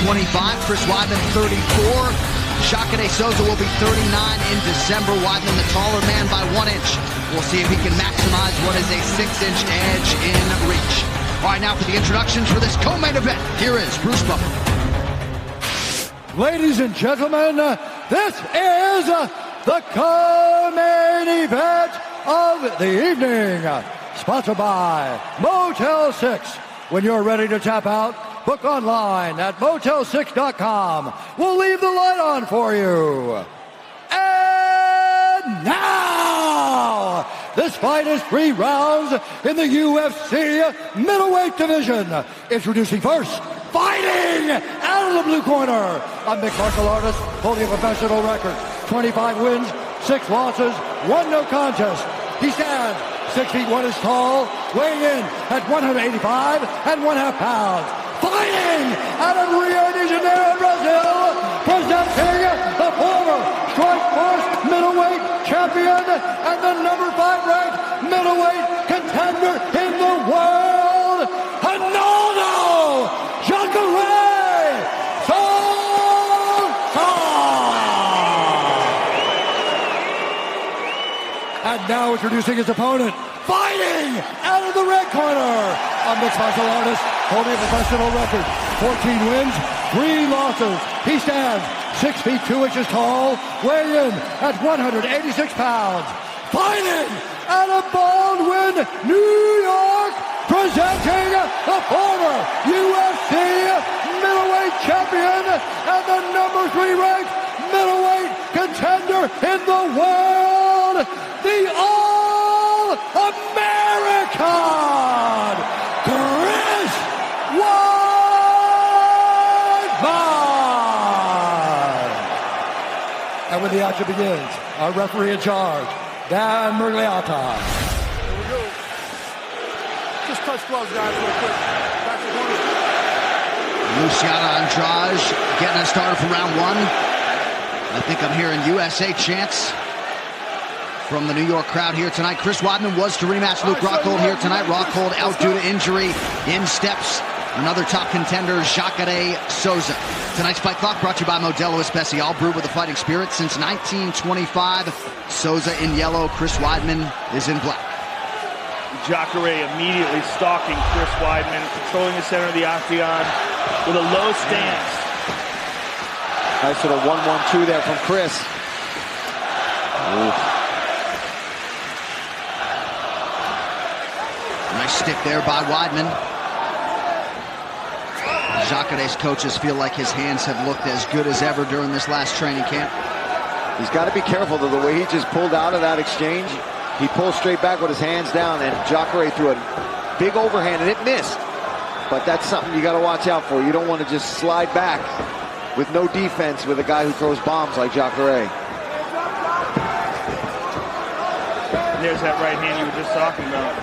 25. Chris Weidman, 34. Jacare Souza will be 39 in December. Weidman, the taller man by 1 inch. We'll see if he can maximize what is a 6-inch edge in reach. All right, now for the introductions for this co-main event. Here is Bruce Buffer. Ladies and gentlemen, this is the co-main event of the evening. Sponsored by Motel 6. When you're ready to tap out, book online at motel6.com. We'll leave the light on for you. And now, this fight is 3 rounds in the UFC middleweight division. Introducing first, fighting out of the blue corner, a mixed martial artist holding a professional record. 25 wins, 6 losses, 1 no contest. He stands 6 feet 1 inches tall, weighing in at 185 1/2 pounds. Fighting out of Rio de Janeiro, Brazil, presenting the former Strikeforce middleweight champion and the number 5 ranked middleweight contender in the world, Roналдо Jacare Souza. And now introducing his opponent, fighting out of the red corner, a mixed martial artist holding a professional record, 14 wins, 3 losses. He stands 6 feet 2 inches tall, weighing in at 186 pounds. Fighting out of Baldwin, New York, presenting the former UFC middleweight champion and the number 3 ranked middleweight contender in the world, the All-American, Cris Uwaijdman. And when the action begins, our referee in charge, Dan Mergliata. Here we go. Just touch gloves, guys, real quick. Back to corner. Luciana Andrade getting us started for round 1. I think I'm hearing USA chants from the New York crowd here tonight. Chris Weidman was to rematch Luke Rockhold here tonight. Rockhold out due to injury. In steps another top contender, Jacare Souza. Tonight's Fight Clock brought to you by Modelo Especial, brewed with a fighting spirit since 1925. Souza in yellow, Chris Weidman is in black. Jacare immediately stalking Chris Weidman, controlling the center of the octagon with a low stance. Nice little 1-1-2 there from Chris. Ooh. Nice stick there by Weidman. Jacare's coaches feel like his hands have looked as good as ever during this last training camp. He's got to be careful, though, the way he just pulled out of that exchange. He pulled straight back with his hands down, and Jacare threw a big overhand, and it missed. But that's something you got to watch out for. You don't want to just slide back with no defense with a guy who throws bombs like Jacare. There's that right hand you were just talking about.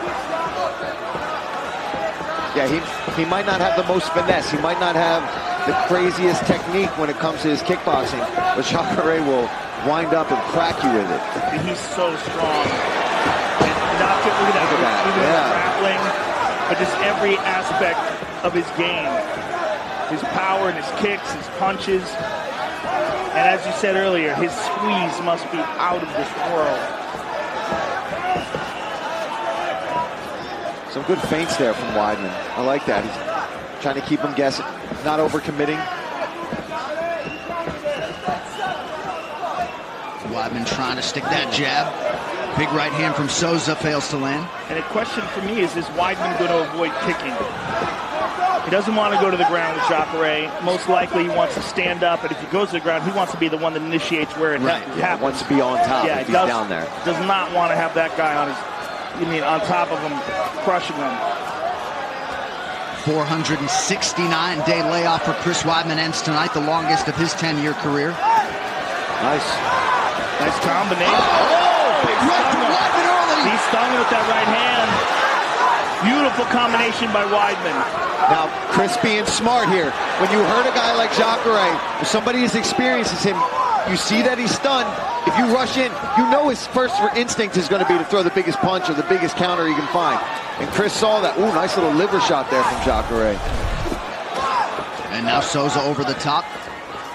Yeah, he might not have the most finesse. He might not have the craziest technique when it comes to his kickboxing, but Jacare will wind up and crack you with it. And he's so strong. And not just look at that, grappling, but just every aspect of his game. His power and his kicks, his punches. And as you said earlier, his squeeze must be out of this world. Some good feints there from Weidman. I like that. He's trying to keep him guessing, not overcommitting. Weidman trying to stick that jab. Big right hand from Souza fails to land. And a question for me is Weidman going to avoid kicking? He doesn't want to go to the ground with Jacare. Most likely he wants to stand up, and if he goes to the ground, he wants to be the one that initiates where it happens. Yeah, wants to be on top if he's down there. Does not want to have that guy on his, on top of him, crushing him. 469-day layoff for Chris Weidman ends tonight, the longest of his 10-year career. Nice combination. Big right from Weidman early. He stung him with that right hand. Beautiful combination by Weidman. Now, Chris being smart here. When you hurt a guy like Jacare, if somebody as experienced as him, you see that he's stunned. If you rush in, you know his first instinct is going to be to throw the biggest punch or the biggest counter he can find. And Chris saw that. Ooh, nice little liver shot there from Jacare. And now Souza over the top.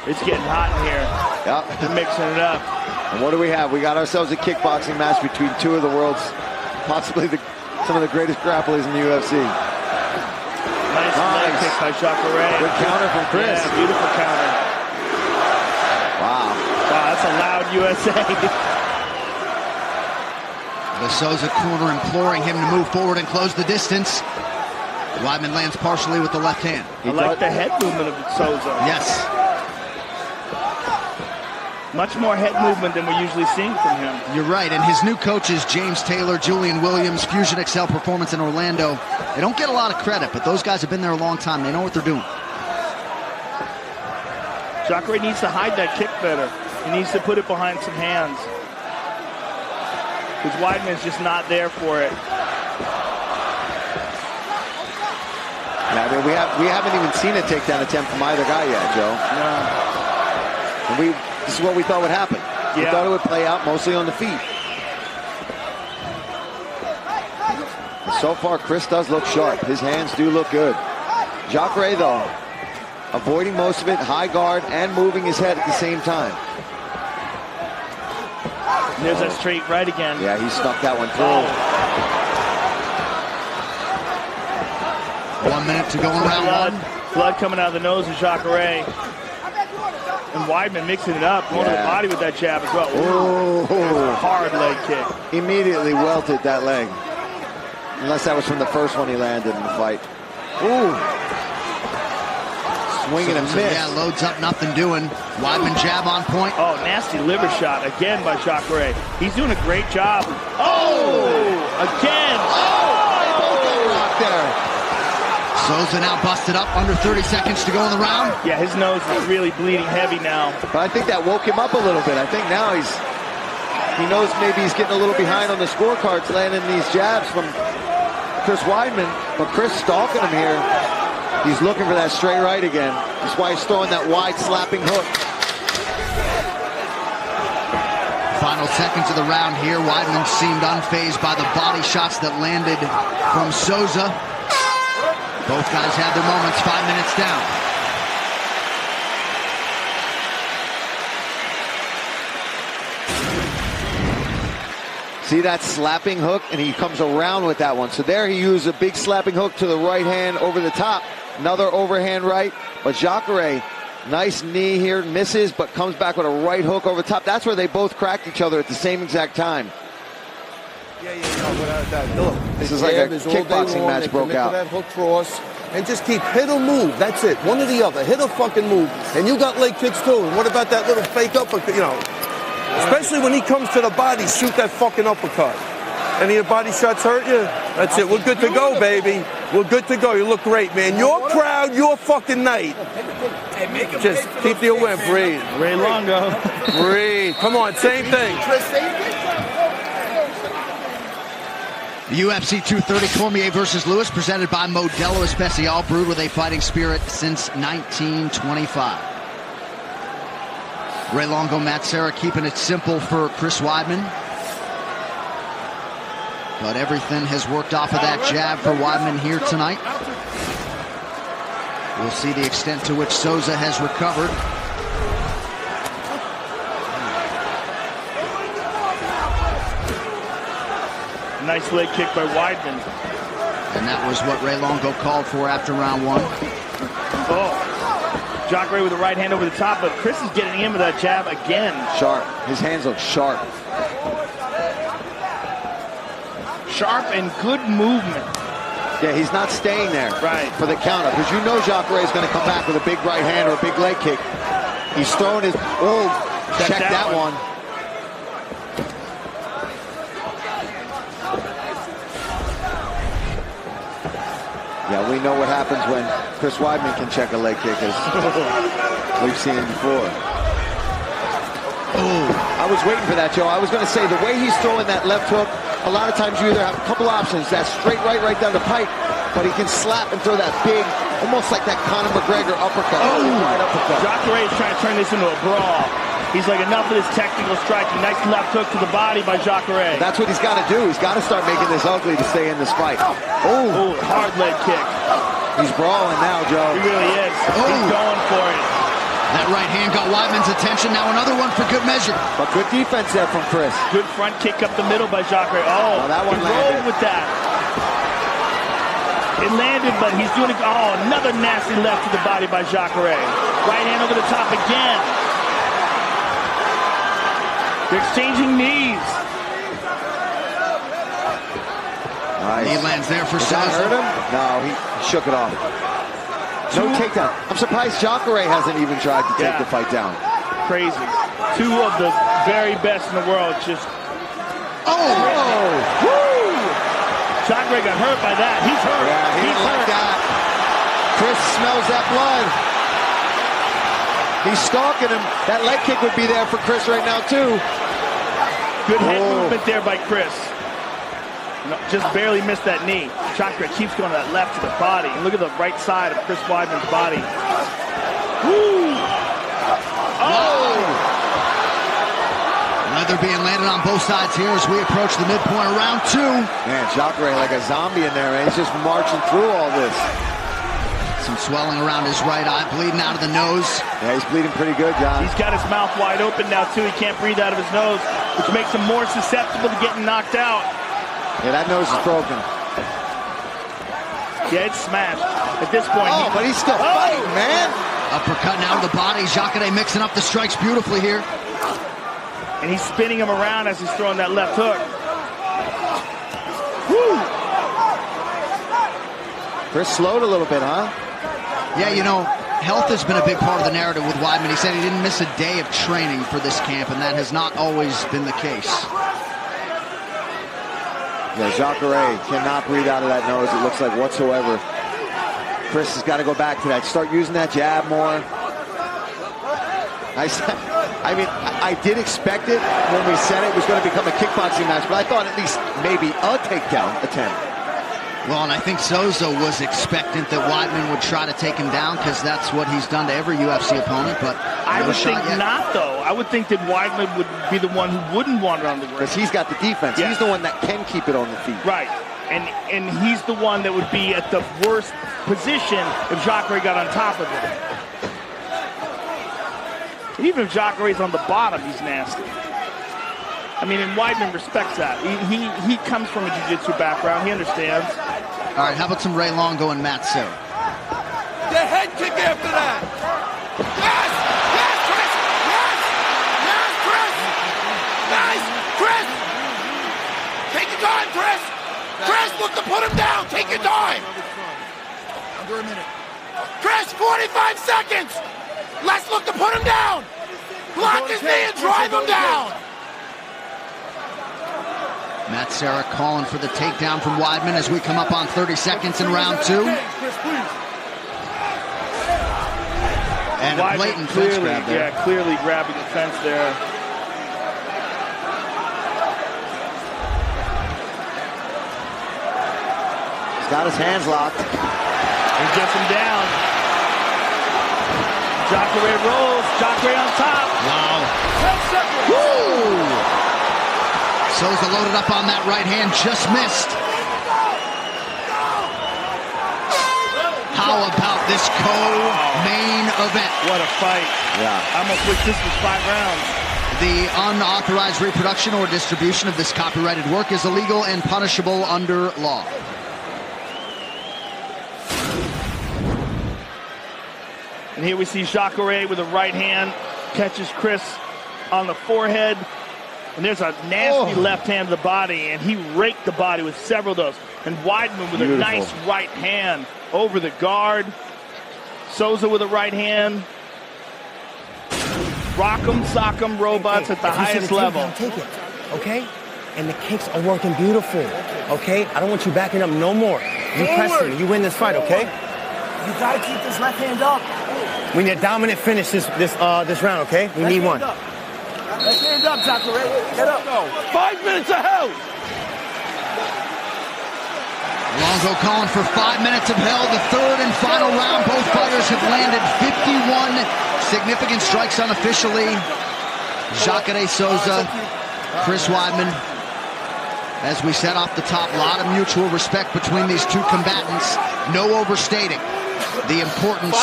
It's getting hot in here. Yep. They're mixing it up. And what do we have? We got ourselves a kickboxing match between two of the world's, possibly some of the greatest grapplers in the UFC. Nice leg kick by Jacare. Good counter from Chris. Yeah, beautiful counter. Wow. Wow, that's a loud USA. The Souza corner imploring him to move forward and close the distance. Weidman lands partially with the left hand. I like the head movement of Souza. Yes. Much more head movement than we're usually seeing from him. You're right, and his new coaches, James Taylor, Julian Williams, Fusion Excel Performance in Orlando, they don't get a lot of credit, but those guys have been there a long time. They know what they're doing. Jacare needs to hide that kick better. He needs to put it behind some hands. Because Weidman's just not there for it. Yeah, I mean, we haven't even seen a takedown attempt from either guy yet, Joe. No. And this is what we thought would happen. Yeah. We thought it would play out mostly on the feet. So far, Chris does look sharp. His hands do look good. Jacare, though, avoiding most of it, high guard, and moving his head at the same time. And there's that straight right again. Yeah, he snuck that one through. 1 minute to go in round one. Blood coming out of the nose of Jacare. And Weidman mixing it up, going to the body with that jab as well. Ooh, hard leg kick. Immediately welted that leg. Unless that was from the first one he landed in the fight. Ooh. Swinging and miss. Yeah, loads up, nothing doing. Weidman jab on point. Oh, nasty liver shot again by Jacare. He's doing a great job. Oh, again. Rock there. Souza now busted up, under 30 seconds to go in the round. Yeah, his nose is really bleeding heavy now. But I think that woke him up a little bit. I think now he knows maybe he's getting a little behind on the scorecards, landing these jabs from Chris Weidman. But Chris stalking him here. He's looking for that straight right again. That's why he's throwing that wide slapping hook. Final seconds of the round here. Weidman seemed unfazed by the body shots that landed from Souza. Both guys had their moments, 5 minutes down. See that slapping hook? And he comes around with that one. So there he used a big slapping hook to the right hand over the top. Another overhand right. But Jacare, nice knee here, misses, but comes back with a right hook over the top. That's where they both cracked each other at the same exact time. Yeah, without that. Look, this is like a kickboxing match broke out. That hook cross and just keep hit or move. That's it. One or the other. Hit or fucking move. And you got leg kicks too. And what about that little fake uppercut? You know, especially when he comes to the body, shoot that fucking uppercut. Any of the body shots hurt you? That's it. We're good to go, baby. We're good to go. You look great, man. You're proud. Your fucking night. Just keep your win. Breathe. Ray Longo. Breathe. Come on. Same thing. The UFC 230 Cormier versus Lewis, presented by Modelo Especial, brewed with a fighting spirit since 1925. Ray Longo, Matt Serra keeping it simple for Chris Weidman. But everything has worked off of that jab for Weidman here tonight. We'll see the extent to which Souza has recovered. Nice leg kick by Weidman. And that was what Ray Longo called for after round one. Oh, Jacare with the right hand over the top, but Chris is getting in with that jab again. Sharp. His hands look sharp. Sharp and good movement. Yeah, he's not staying there for the counter, because you know Jacare is going to come back with a big right hand or a big leg kick. He's throwing his... Oh, check that one. Yeah, we know what happens when Chris Weidman can check a leg kick, as we've seen him before. Oh, I was waiting for that, Joe. I was going to say, the way he's throwing that left hook, a lot of times you either have a couple options, that straight right down the pipe, but he can slap and throw that big, almost like that Conor McGregor uppercut. Right uppercut. Jacare is trying to turn this into a brawl. He's like, enough of this technical striking. Nice left hook to the body by Jacare. That's what he's got to do. He's got to start making this ugly to stay in this fight. Oh, hard leg kick. He's brawling now, Joe. He really is. He's going for it. That right hand got Weidman's attention. Now another one for good measure. But good defense there from Chris. Good front kick up the middle by Jacare. Oh, that one he landed. rolled with that. It landed, but he's doing it. Oh, another nasty left to the body by Jacare. Right hand over the top again. They're exchanging knees. Nice. Knee lands there for Did that Souzas. hurt him? No, he shook it off. No takedown. I'm surprised Jacare hasn't even tried to take the fight down. Crazy. Two of the very best in the world just... Woo! Jacare got hurt by that. He's hurt. Yeah, he didn't like that. Chris smells that blood. He's stalking him. That leg kick would be there for Chris right now, too. Good head movement there by Chris. No, just barely missed that knee. Jacare keeps going to that left to the body. And look at the right side of Chris Weidman's body. Woo! Oh! Leather being landed on both sides here as we approach the midpoint of round 2. Man, Jacare like a zombie in there, man. He's just marching through all this. Some swelling around his right eye, bleeding out of the nose. Yeah, he's bleeding pretty good, John. He's got his mouth wide open now, too. He can't breathe out of his nose, which makes him more susceptible to getting knocked out. Yeah, that nose is broken. Yeah, it's smashed. At this point, but he's still fighting, man. Uppercut now to the body. Jacare mixing up the strikes beautifully here. And he's spinning him around as he's throwing that left hook. Woo! Chris slowed a little bit, huh? Yeah, you know, health has been a big part of the narrative with Weidman. He said he didn't miss a day of training for this camp, and that has not always been the case. Yeah, Jacare cannot breathe out of that nose, it looks like, whatsoever. Chris has got to go back to that. Start using that jab more. I mean, I did expect it when we said it was going to become a kickboxing match, but I thought at least maybe a takedown attempt. Well, and I think Souzas was expectant that Weidman would try to take him down because that's what he's done to every UFC opponent, but I no would shot think yet. not, though. I would think that Weidman would be the one who wouldn't want it on the ground. Because he's got the defense. Yeah. He's the one that can keep it on the feet. Right. And he's the one that would be at the worst position if Jacare got on top of him. Even if Jacare's on the bottom, he's nasty. I mean, and Weidman respects that. He comes from a jiu-jitsu background. He understands. All right, how about some Ray Longo and Matt Serra? The head kick after that. Yes! Yes, Chris! Yes! Yes, Chris! Nice! Chris! Take your time, Chris! Chris, look to put him down! Take your time! Under a minute. Chris, 45 seconds! Let's look to put him down! Block his knee and drive him down! Matt Serra calling for the takedown from Weidman as we come up on 30 seconds in round 2. And a blatant fence grab there. Yeah, clearly grabbing the fence there. He's got his hands locked. He gets him down. Jacare rolls. Jacare on top. Wow. 10 seconds. Woo! Souzas loaded up on that right hand, just missed. How about this co-main event? What a fight. Yeah. I almost wish this was 5 rounds. The unauthorized reproduction or distribution of this copyrighted work is illegal and punishable under law. And here we see Jacare with a right hand, catches Chris on the forehead. And there's a nasty left hand to the body, and he raked the body with several of those. And Weidman with a nice right hand over the guard. Souza with a right hand. Rock'em, sock'em robots at the highest level. Take it, okay? And the kicks are working beautiful, okay? I don't want you backing up no more. You press him, you win this fight, okay? You gotta keep this left hand up. We need a dominant finish this round, okay? We need one. Left hand up, Jacare. Get up. 5 minutes of hell. Longo calling for 5 minutes of hell, the third and final round. Both fighters have landed 51 significant strikes unofficially. Jacare Souza, Chris Weidman. As we said off the top, a lot of mutual respect between these two combatants. No overstating the importance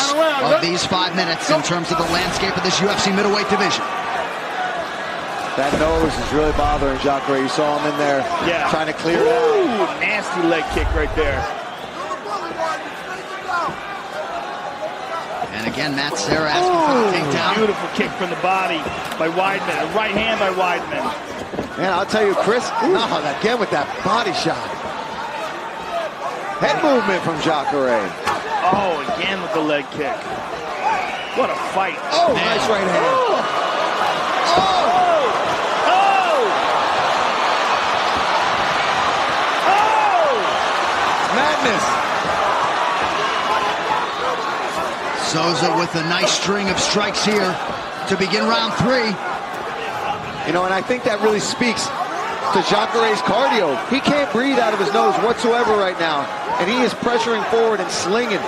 of these 5 minutes in terms of the landscape of this UFC middleweight division. That nose is really bothering Jacare. You saw him in there trying to clear it out. Nasty leg kick right there. And again, Matt Serra asking for the takedown. Beautiful kick from the body by Uwaidman. A right hand by Uwaidman. Man, I'll tell you, Chris, again with that body shot. Head movement from Jacare. Oh, again with the leg kick. What a fight. Oh, man. Nice right hand. Madness. Souza with a nice string of strikes here to begin round 3. You know, and I think that really speaks to Jacare's cardio. He can't breathe out of his nose whatsoever right now, and he is pressuring forward and slinging.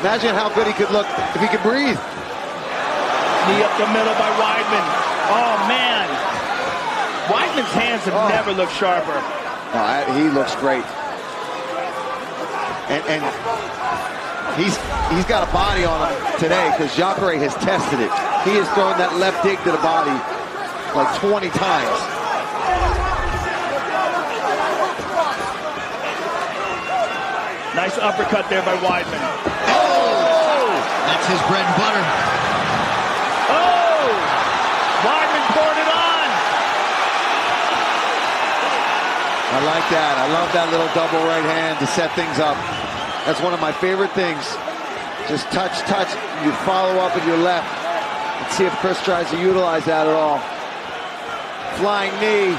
Imagine how good he could look if he could breathe. Knee up the middle by Uwaidman. Oh, man. Weidman's hands have never looked sharper. He looks great. And he's got a body on him today because Jacare has tested it. He has thrown that left dig to the body like 20 times. Nice uppercut there by Uwaidman. Oh! That's his bread and butter. Oh! Uwaidman poured it on. I like that. I love that little double right hand to set things up. That's one of my favorite things. Just touch, touch. You follow up with your left. Let's see if Chris tries to utilize that at all. Flying knee.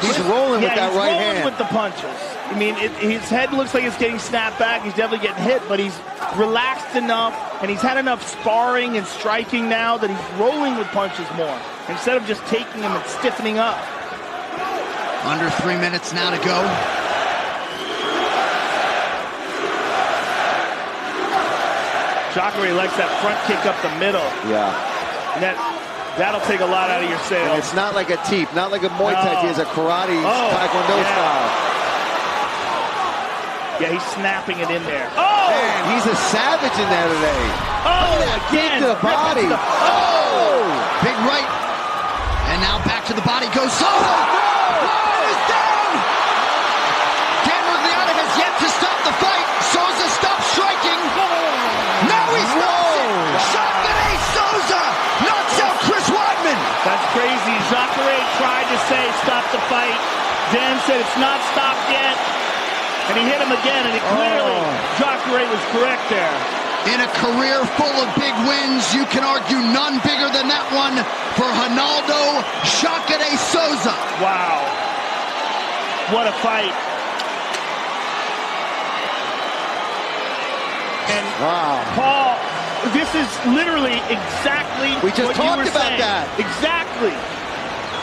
He's rolling with that right hand. He's rolling with the punches. I mean, his head looks like it's getting snapped back. He's definitely getting hit, but he's relaxed enough, and he's had enough sparring and striking now that he's rolling with punches more, instead of just taking them and stiffening up. Under 3 minutes now to go. Jacare likes that front kick up the middle. Yeah. And that'll take a lot out of your sail. And it's not like a teep, not like a Muay Thai. He has a karate, taekwondo style. Yeah, he's snapping it in there. Oh! Man, he's a savage in there today. Oh, again. To the body. Big right. And now back to the body goes Souza. He's down. Dan Miragliotta has yet to stop the fight. Souza stops striking. Now he stops it. Jacare Souza knocks out Chris Weidman. That's crazy. Jacare tried to say stop the fight. Dan said it's not stopped yet. And he hit him again, and clearly Jacare was correct there. In a career full of big wins, you can argue none bigger than that one for Roналдо Jacare Souza. Wow. What a fight. And Paul, this is literally exactly we just what talked you were about saying. that. Exactly.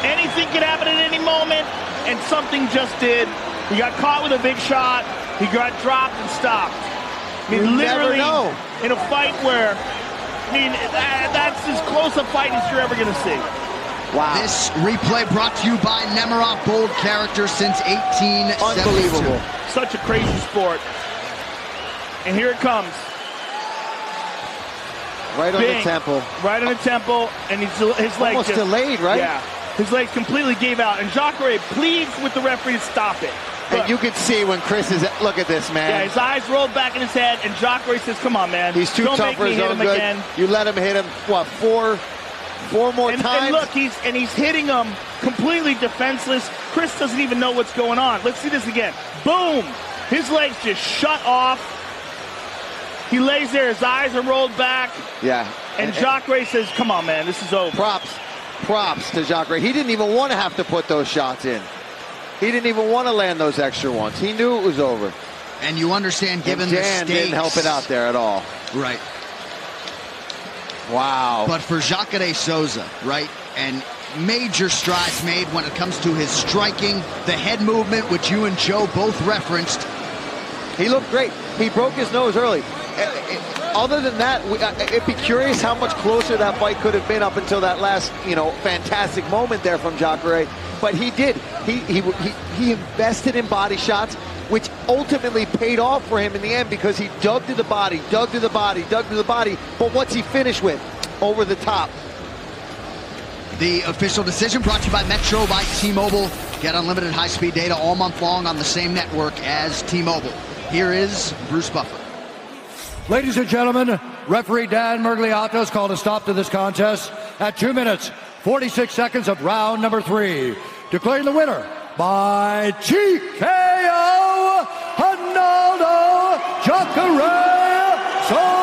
Anything could happen at any moment, and something just did. He got caught with a big shot. He got dropped and stopped. I mean, literally, in a fight where, I mean, that's as close a fight as you're ever going to see. Wow. This replay brought to you by Nemiroff, bold character since 1872. Unbelievable. Such a crazy sport. And here it comes. Right on the temple. Right on the temple, and his leg almost just delayed, right? Yeah. His legs completely gave out, and Jacare pleads with the referee to stop it. Look. And you can see when Chris is, look at this, man. Yeah, his eyes rolled back in his head, and Jacare says, come on, man. He's too tough for his own good. Again. You let him hit him, what, four more times? And look, he's hitting him completely defenseless. Chris doesn't even know what's going on. Let's see this again. Boom! His legs just shut off. He lays there, his eyes are rolled back. Yeah. And Jacare says, come on, man, this is over. Props to Jacare. He didn't even want to have to put those shots in. He didn't even want to land those extra ones. He knew it was over. And you understand, given the stakes, didn't help it out there at all. Right. Wow. But for Jacare Souza, right, and major strides made when it comes to his striking, the head movement, which you and Joe both referenced. He looked great. He broke his nose early. other than that, it'd be curious how much closer that fight could have been up until that last, fantastic moment there from Jacare. But he did. He invested in body shots, which ultimately paid off for him in the end because he dug to the body, dug to the body, dug to the body. But what's he finish with? Over the top. The official decision brought to you by Metro by T-Mobile. Get unlimited high-speed data all month long on the same network as T-Mobile. Here is Bruce Buffer. Ladies and gentlemen, referee Dan Murgliato has called a stop to this contest at 2 minutes, 46 seconds of round number 3. Declaring the winner by TKO, Roналдо Jacare Souzа.